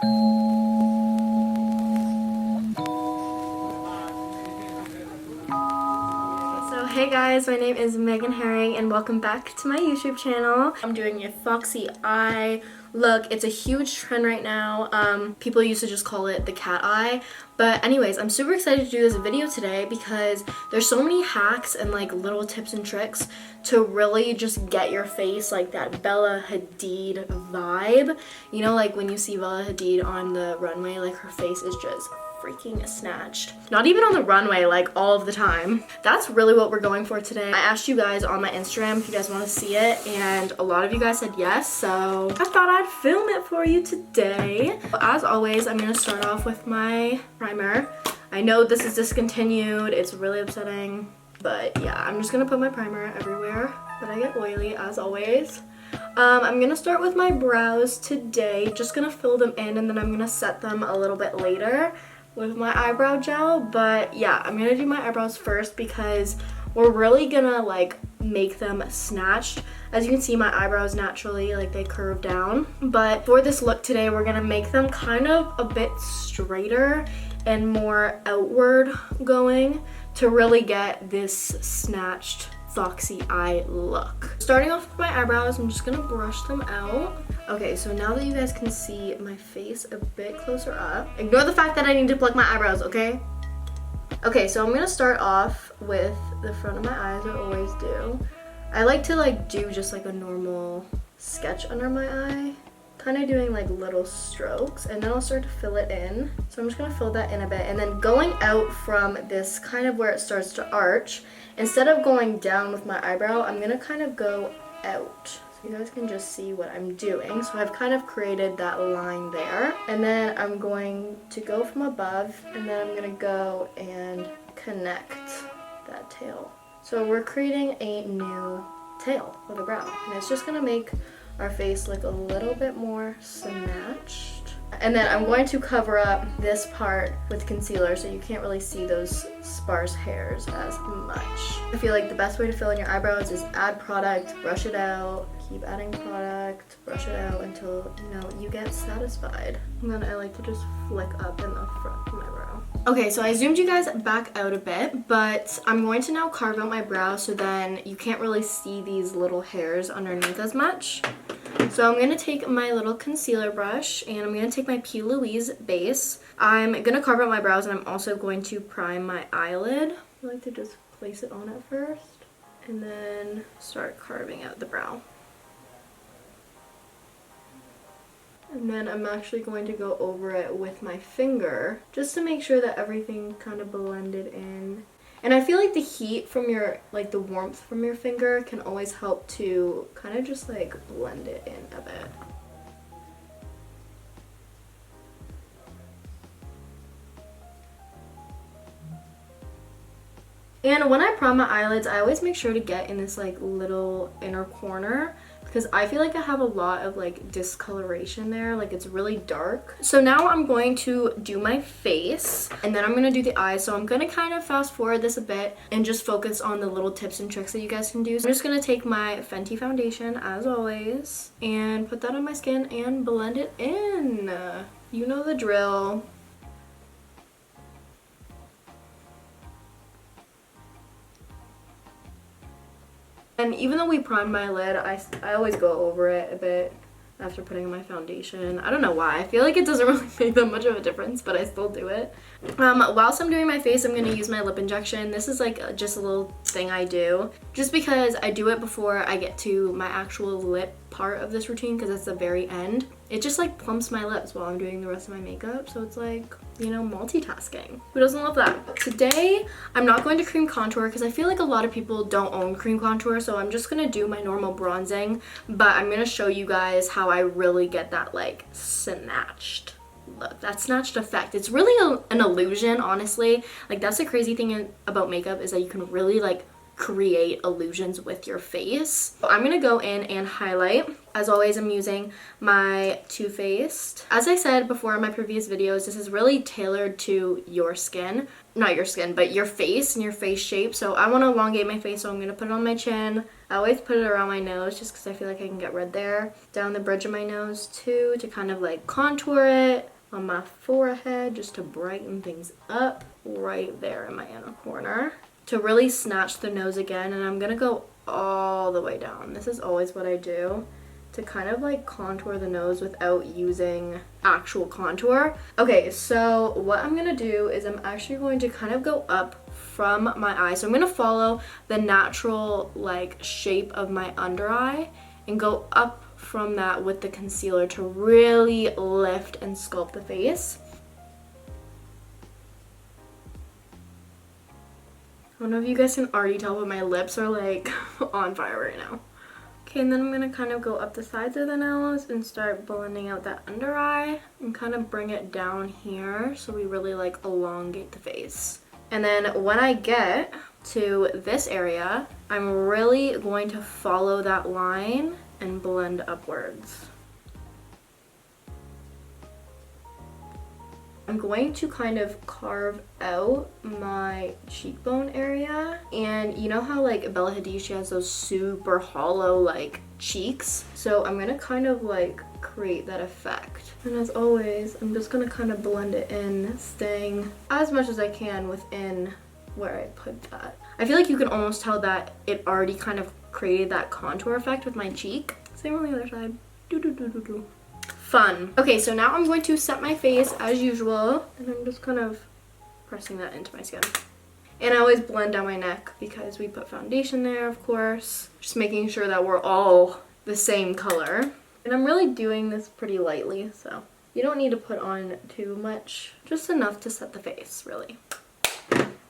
Hey guys, my name is Megan Herring and welcome back to my YouTube channel. I'm doing a foxy eye look. It's a huge trend right now. People used to just call it the cat eye. But anyways, I'm super excited to do this video today because there's so many hacks and like little tips and tricks to really just get your face like that Bella Hadid vibe. You know, like when you see Bella Hadid on the runway, like her face is just freaking snatched. Not even on the runway, like all of the time. That's really what we're going for today. I asked you guys on my Instagram if you guys want to see it and a lot of you guys said yes, so I thought I'd film it for you today. As always, I'm going to start off with my primer. I know this is discontinued, it's really upsetting, but yeah, I'm just going to put my primer everywhere that I get oily as always. I'm gonna start with my brows today, just gonna fill them in and then I'm gonna set them a little bit later with my eyebrow gel. But yeah, I'm gonna do my eyebrows first because we're really gonna like make them snatched. As you can see, my eyebrows naturally like they curve down, but for this look today we're gonna make them kind of a bit straighter and more outward going to really get this snatched foxy eye look. Starting off with my eyebrows, I'm just gonna brush them out. Okay, so now that you guys can see my face a bit closer up, ignore the fact that I need to pluck my eyebrows, okay? Okay, so I'm gonna start off with the front of my eyes, I always do. I like to like do just like a normal sketch under my eye, kind of doing like little strokes, and then I'll start to fill it in. So I'm just gonna fill that in a bit, and then going out from this kind of where it starts to arch, instead of going down with my eyebrow, I'm gonna kind of go out. So you guys can just see what I'm doing. So I've kind of created that line there. And then I'm going to go from above, and then I'm gonna go and connect that tail. So we're creating a new tail with a brow, and it's just gonna make our face look a little bit more snatched. And then I'm going to cover up this part with concealer so you can't really see those sparse hairs as much. I feel like the best way to fill in your eyebrows is add product, brush it out, keep adding product, brush it out until, you know, you get satisfied. And then I like to just flick up in the front of my brow. Okay, so I zoomed you guys back out a bit, but I'm going to now carve out my brow so then you can't really see these little hairs underneath as much. So I'm going to take my little concealer brush and I'm going to take my P.Louise Base. I'm going to carve out my brows and I'm also going to prime my eyelid. I like to just place it on at first and then start carving out the brow. And then I'm actually going to go over it with my finger just to make sure that everything kind of blended in. And I feel like the heat from your, like the warmth from your finger can always help to kind of just like blend it in a bit. And when I prime my eyelids, I always make sure to get in this like little inner corner because I feel like I have a lot of like discoloration there, like it's really dark. So now I'm going to do my face and then I'm going to do the eyes. So I'm going to kind of fast forward this a bit and just focus on the little tips and tricks that you guys can do. So I'm just going to take my Fenty foundation as always and put that on my skin and blend it in. You know the drill. And even though we primed my lid, I always go over it a bit after putting on my foundation. I don't know why. I feel like it doesn't really make that much of a difference, but I still do it. Whilst I'm doing my face, I'm going to use my lip injection. This is like just a little thing I do. Just because I do it before I get to my actual lip part of this routine because it's the very end. It just like plumps my lips while I'm doing the rest of my makeup. So it's like, you know, multitasking. Who doesn't love that? Today, I'm not going to cream contour because I feel like a lot of people don't own cream contour. So I'm just going to do my normal bronzing. But I'm going to show you guys how I really get that like snatched look, that snatched effect. It's really an illusion, honestly. Like that's the crazy thing about makeup is that you can really like create illusions with your face. So I'm gonna go in and highlight. As always, I'm using my Too Faced. As I said before in my previous videos, this is really tailored to your skin. Not your skin, but your face and your face shape. So I want to elongate my face, so I'm going to put it on my chin. I always put it around my nose just because I feel like I can get red there. Down the bridge of my nose too, to kind of like contour it. On my forehead, just to brighten things up. Right there in my inner corner. To really snatch the nose again, and I'm going to go all the way down. This is always what I do, to kind of like contour the nose without using actual contour. Okay, so what I'm gonna do is I'm actually going to kind of go up from my eye. So I'm gonna follow the natural like shape of my under eye and go up from that with the concealer to really lift and sculpt the face. I don't know if you guys can already tell, but my lips are like on fire right now. Okay, and then I'm going to kind of go up the sides of the nose and start blending out that under eye and kind of bring it down here so we really like elongate the face. And then when I get to this area, I'm really going to follow that line and blend upwards. I'm going to kind of carve out my cheekbone area, and you know how like Bella Hadid, she has those super hollow like cheeks, so I'm gonna kind of like create that effect. And as always, I'm just gonna kind of blend it in, staying as much as I can within where I put that. I feel like you can almost tell that it already kind of created that contour effect with my cheek. Same on the other side. Fun. Okay, so now I'm going to set my face as usual, and I'm just kind of pressing that into my skin. And I always blend down my neck because we put foundation there, of course. Just making sure that we're all the same color. And I'm really doing this pretty lightly, so you don't need to put on too much. Just enough to set the face, really.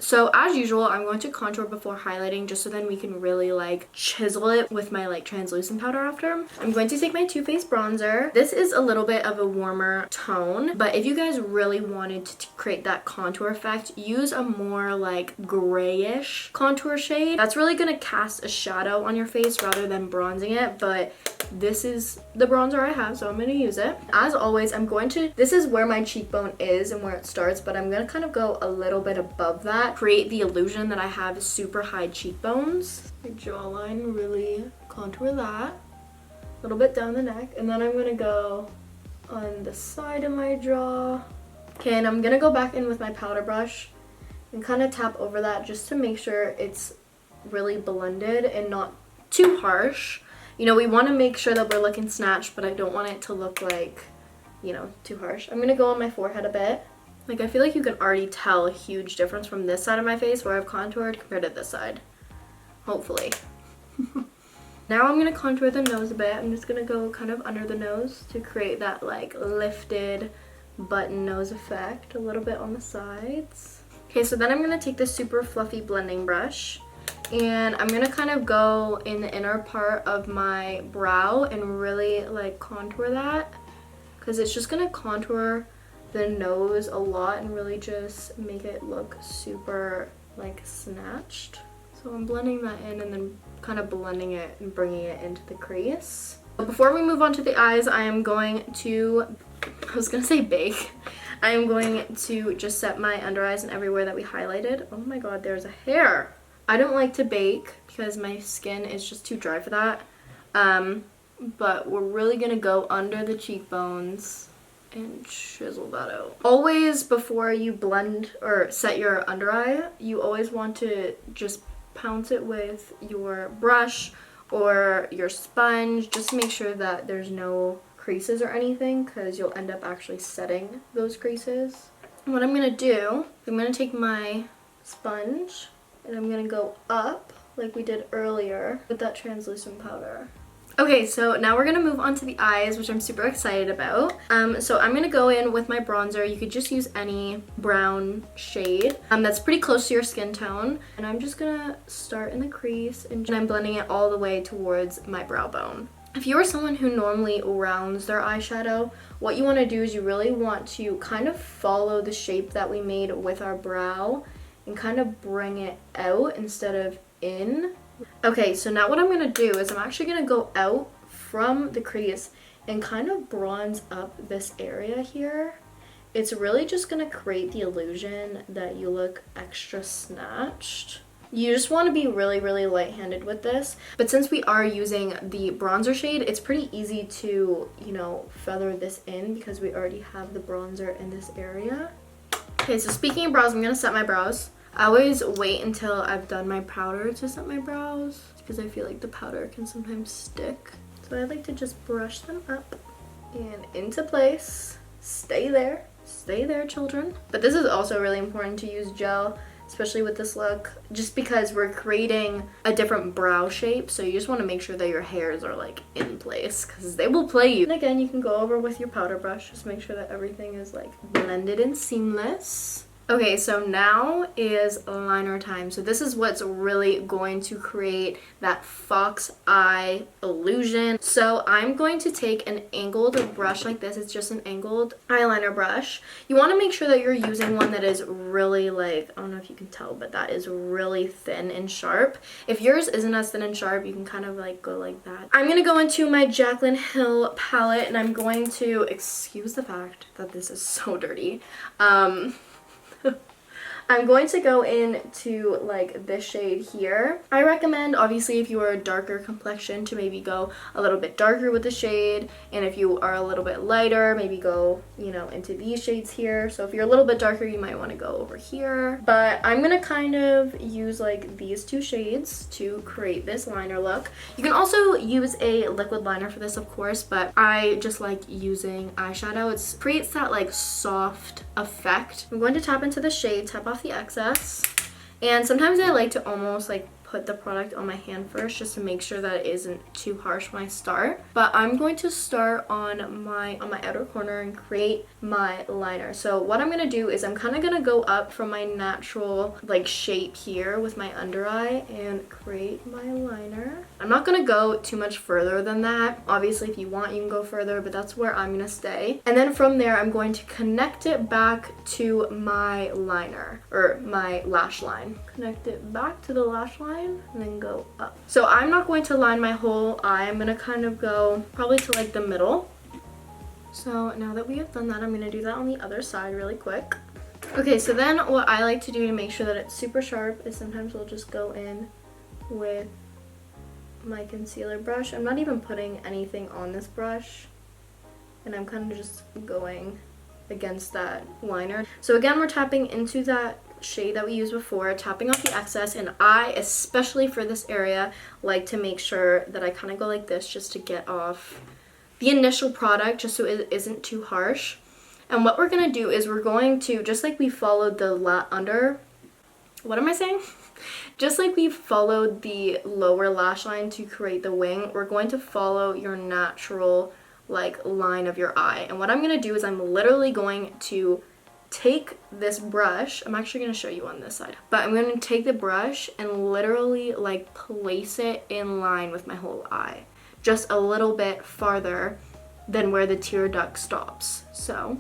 So as usual, I'm going to contour before highlighting just so then we can really like chisel it with my like translucent powder after. I'm going to take my Too Faced bronzer. This is a little bit of a warmer tone, but if you guys really wanted to create that contour effect, use a more like grayish contour shade. That's really going to cast a shadow on your face rather than bronzing it, but this is the bronzer I have, so I'm going to use it. As always, this is where my cheekbone is and where it starts, but I'm going to kind of go a little bit above that, create the illusion that I have super high cheekbones. My jawline, really contour that. A little bit down the neck, and then I'm going to go on the side of my jaw. Okay, and I'm going to go back in with my powder brush and kind of tap over that just to make sure it's really blended and not too harsh. You know, we want to make sure that we're looking snatched, but I don't want it to look like, you know, too harsh. I'm going to go on my forehead a bit. Like, I feel like you can already tell a huge difference from this side of my face where I've contoured compared to this side. Hopefully. Now I'm going to contour the nose a bit. I'm just going to go kind of under the nose to create that, like, lifted button nose effect. A little bit on the sides. Okay, so then I'm going to take this super fluffy blending brush. And I'm going to kind of go in the inner part of my brow and really like contour that, because it's just going to contour the nose a lot and really just make it look super like snatched. So I'm blending that in and then kind of blending it and bringing it into the crease. Before we move on to the eyes, I am going to, I was going to say bake. I am going to just set my under eyes and everywhere that we highlighted. Oh my god, there's a hair. I don't like to bake because my skin is just too dry for that, but we're really going to go under the cheekbones and chisel that out. Always before you blend or set your under eye, you always want to just pounce it with your brush or your sponge just to make sure that there's no creases or anything, because you'll end up actually setting those creases. And what I'm going to do, I'm going to take my sponge and I'm going to go up like we did earlier with that translucent powder. Okay, so now we're going to move on to the eyes, which I'm super excited about. So I'm going to go in with my bronzer. You could just use any brown shade that's pretty close to your skin tone. And I'm just going to start in the crease and I'm blending it all the way towards my brow bone. If you are someone who normally rounds their eyeshadow, what you want to do is you really want to kind of follow the shape that we made with our brow and kind of bring it out instead of in. Okay, so now what I'm going to do is I'm actually going to go out from the crease and kind of bronze up this area here. It's really just going to create the illusion that you look extra snatched. You just want to be really, really light-handed with this. But since we are using the bronzer shade, it's pretty easy to, you know, feather this in because we already have the bronzer in this area. Okay, so speaking of brows, I'm going to set my brows. I always wait until I've done my powder to set my brows because I feel like the powder can sometimes stick. So I like to just brush them up and into place. Stay there. Stay there, children. But this is also really important to use gel, especially with this look, just because we're creating a different brow shape, so you just want to make sure that your hairs are like in place because they will play you. And again, you can go over with your powder brush, just make sure that everything is like blended and seamless. Okay, so now is liner time. So this is what's really going to create that fox eye illusion. So I'm going to take an angled brush like this. It's just an angled eyeliner brush. You want to make sure that you're using one that is really like, I don't know if you can tell, but that is really thin and sharp. If yours isn't as thin and sharp, you can kind of like go like that. I'm going to go into my Jaclyn Hill palette and I'm going to, excuse the fact that this is so dirty. I'm going to go into like this shade here. I recommend, obviously, if you are a darker complexion, to maybe go a little bit darker with the shade, and if you are a little bit lighter, maybe go, you know, into these shades here. So if you're a little bit darker, you might want to go over here. But I'm gonna kind of use like these two shades to create this liner look. You can also use a liquid liner for this, of course, but I just like using eyeshadow. It creates that like soft effect. I'm going to tap into the shade, tap off the excess, and sometimes I like to almost like put the product on my hand first just to make sure that it isn't too harsh when I start. But I'm going to start on my outer corner and create my liner. So what I'm going to do is I'm kind of going to go up from my natural like shape here with my under eye and create my liner. I'm not going to go too much further than that. Obviously, if you want, you can go further, but that's where I'm going to stay. And then from there, I'm going to connect it back to my liner, or my lash line. Connect it back to the lash line and then go up. So I'm not going to line my whole eye. I'm going to kind of go probably to like the middle. So now that we have done that, I'm going to do that on the other side really quick. Okay, so then what I like to do to make sure that it's super sharp is sometimes we'll just go in with my concealer brush. I'm not even putting anything on this brush, and I'm kind of just going against that liner. So again, we're tapping into that shade that we used before, tapping off the excess, and I, especially for this area, like to make sure that I kind of go like this just to get off the initial product, just so it isn't too harsh. And what we're going to do is we're going to, just like we followed the just like we followed the lower lash line to create the wing, we're going to follow your natural like line of your eye. And what I'm going to do is I'm literally going to take this brush, I'm actually going to show you on this side, but I'm going to take the brush and literally like place it in line with my whole eye, just a little bit farther than where the tear duct stops. So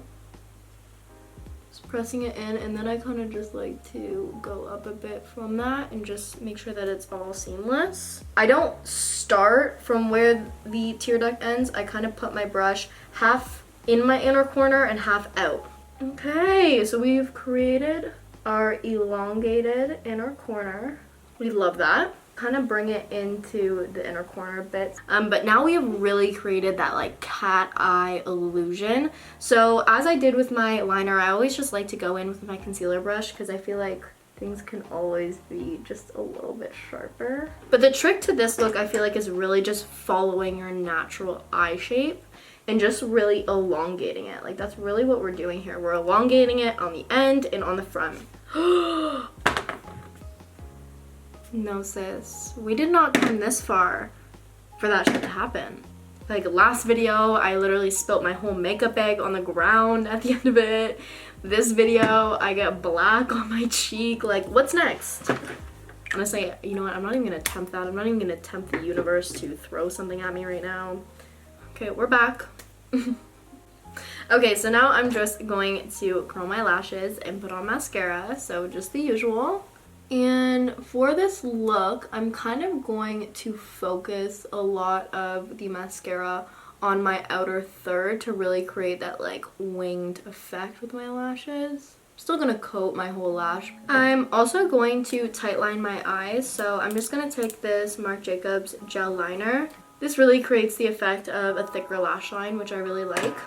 just pressing it in, and then I kind of just like to go up a bit from that and just make sure that it's all seamless. I don't start from where the tear duct ends. I kind of put my brush half in my inner corner and half out. Okay, so we've created our elongated inner corner. We love that. Kind of bring it into the inner corner a bit. But now we have really created that like cat eye illusion. So as I did with my liner, I always just like to go in with my concealer brush because I feel like things can always be just a little bit sharper. But the trick to this look, I feel like, is really just following your natural eye shape and just really elongating it. Like, that's really what we're doing here. We're elongating it on the end and on the front. No, sis. We did not come this far for that shit to happen. Like, last video, I literally spilt my whole makeup bag on the ground at the end of it. This video, I get black on my cheek. Like, what's next? Honestly, you know what? I'm not even gonna attempt that. I'm not even gonna attempt the universe to throw something at me right now. Okay, we're back. Okay, so now I'm just going to curl my lashes and put on mascara. So just the usual. And for this look, I'm kind of going to focus a lot of the mascara on my outer third to really create that like winged effect with my lashes. Still gonna coat my whole lash. I'm also going to tightline my eyes, so I'm just gonna take this Marc Jacobs gel liner. This really creates the effect of a thicker lash line, which I really like.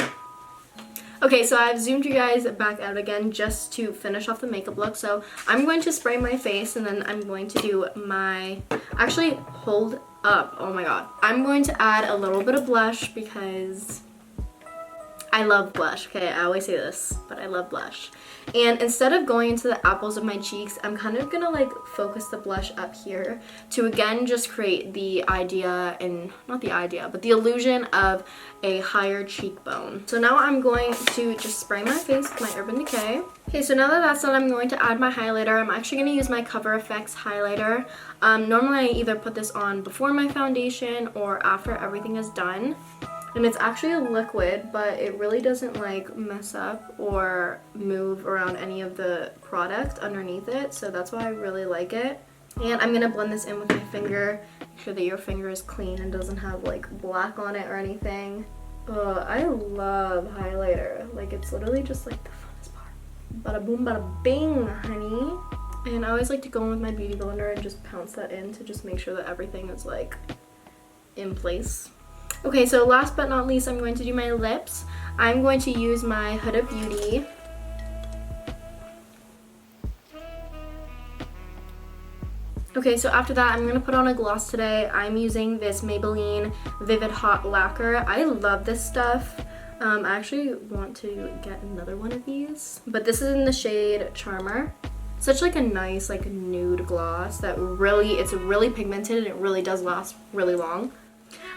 Okay, so I've zoomed you guys back out again just to finish off the makeup look. So I'm going to spray my face and then I'm going to do my, actually hold up, oh my god. I'm going to add a little bit of blush because I love blush, okay? I always say this, but I love blush. And instead of going into the apples of my cheeks, I'm kind of gonna like focus the blush up here to again just create the idea, and not the idea, but the illusion of a higher cheekbone. So now I'm going to just spray my face with my Urban Decay. Okay, so now that that's done, I'm going to add my highlighter. I'm actually gonna use my Cover FX highlighter. Normally I either put this on before my foundation or after everything is done. And it's actually a liquid, but it really doesn't like mess up or move around any of the product underneath it. So that's why I really like it. And I'm gonna blend this in with my finger. Make sure that your finger is clean and doesn't have like black on it or anything. I love highlighter. Like it's literally just like the funnest part. Bada boom, bada bing, honey. And I always like to go in with my beauty blender and just pounce that in to just make sure that everything is like in place. Okay, so last but not least, I'm going to do my lips. I'm going to use my Huda Beauty. Okay, so after that, I'm going to put on a gloss today. I'm using this Maybelline Vivid Hot Lacquer. I love this stuff. I actually want to get another one of these. But this is in the shade Charmer. Such like a nice like nude gloss that really, it's really pigmented and it really does last really long.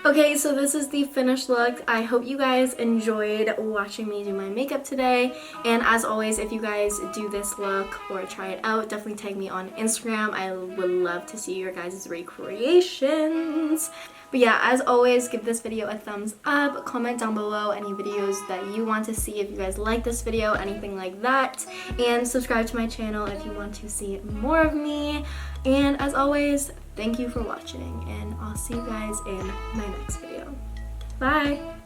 Okay, so this is the finished look. I hope you guys enjoyed watching me do my makeup today. And as always, if you guys do this look or try it out, definitely tag me on Instagram. I would love to see your guys' recreations. But yeah, as always, give this video a thumbs up. Comment down below any videos that you want to see if you guys like this video, anything like that. And subscribe to my channel if you want to see more of me. And as always, thank you for watching, and I'll see you guys in my next video. Bye!